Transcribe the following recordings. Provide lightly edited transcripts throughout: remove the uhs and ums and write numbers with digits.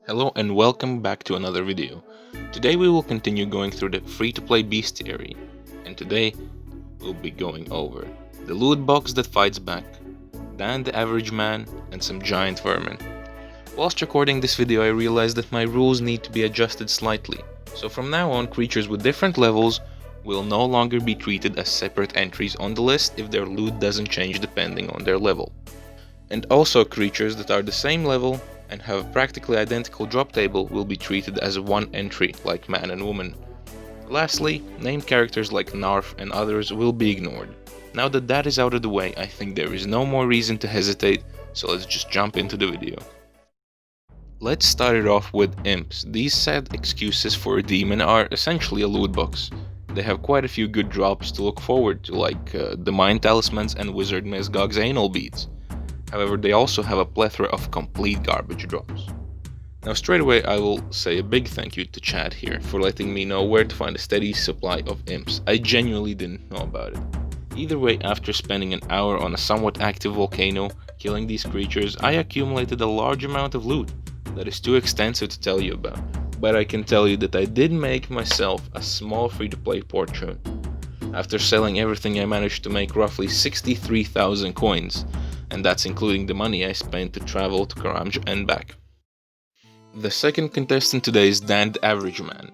Hello and welcome back to another video. Today we will continue going through the free-to-play bestiary, and today we'll be going over the loot box that fights back, Dan the average man, and some giant vermin. Whilst recording this video I realized that my rules need to be adjusted slightly, so from now on creatures with different levels will no longer be treated as separate entries on the list if their loot doesn't change depending on their level. And also creatures that are the same level and have a practically identical drop table will be treated as one entry like man and woman. Lastly, named characters like Narf and others will be ignored. Now that that is out of the way, I think there is no more reason to hesitate, so let's just jump into the video. Let's start it off with Imps. These sad excuses for a demon are essentially a loot box. They have quite a few good drops to look forward to, like the Mind Talismans and Wizard Mesgog's Anal Beads. However, they also have a plethora of complete garbage drops. Now straight away I will say a big thank you to Chad here for letting me know where to find a steady supply of Imps. I genuinely didn't know about it. Either way, after spending an hour on a somewhat active volcano killing these creatures, I accumulated a large amount of loot that is too extensive to tell you about. But I can tell you that I did make myself a small free-to-play fortune. After selling everything I managed to make roughly 63,000 coins. And that's including the money I spent to travel to Karamj and back. The second contestant today is Dan the Average Man,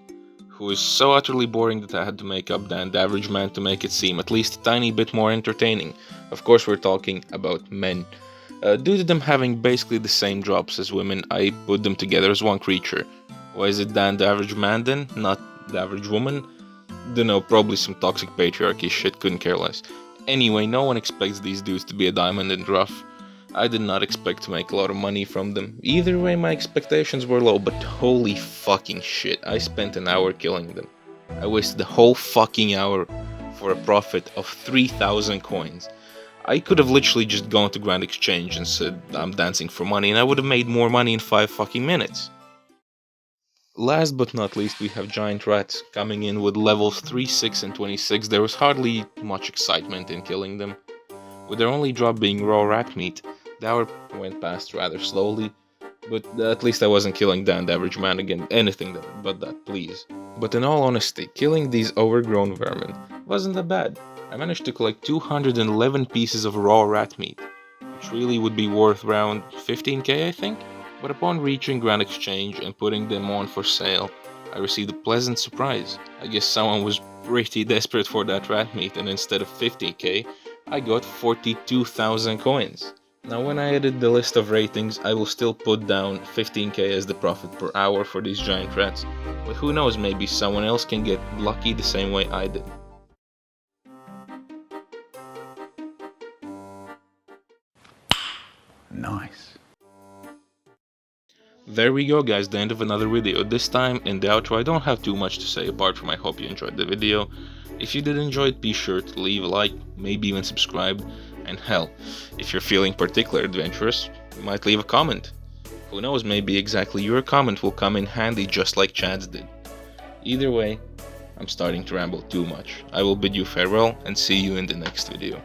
who is so utterly boring that I had to make up Dan the Average Man to make it seem at least a tiny bit more entertaining. Of course we're talking about men. Due to them having basically the same drops as women, I put them together as one creature. Why is it Dan the Average Man then, not the average woman? Dunno, probably some toxic patriarchy shit, couldn't care less. Anyway, no one expects these dudes to be a diamond in the rough. I did not expect to make a lot of money from them. Either way, my expectations were low, but holy fucking shit, I spent an hour killing them. I wasted a whole fucking hour for a profit of 3,000 coins. I could have literally just gone to Grand Exchange and said I'm dancing for money and I would have made more money in 5 fucking minutes. Last but not least, we have giant rats coming in with levels 3, 6 and 26. There was hardly much excitement in killing them. With their only drop being raw rat meat, the hour went past rather slowly, but at least I wasn't killing Dan the Average Man again, anything but that, please. But in all honesty, killing these overgrown vermin wasn't that bad. I managed to collect 211 pieces of raw rat meat, which really would be worth around 15k I think? But upon reaching Grand Exchange and putting them on for sale, I received a pleasant surprise. I guess someone was pretty desperate for that rat meat and instead of 50k, I got 42,000 coins. Now when I edit the list of ratings, I will still put down 15k as the profit per hour for these giant rats. But who knows, maybe someone else can get lucky the same way I did. Nice. There we go guys, the end of another video. This time in the outro I don't have too much to say apart from I hope you enjoyed the video. If you did enjoy it, be sure to leave a like, maybe even subscribe, and hell, if you're feeling particularly adventurous, you might leave a comment. Who knows, maybe exactly your comment will come in handy just like Chad's did. Either way, I'm starting to ramble too much. I will bid you farewell and see you in the next video.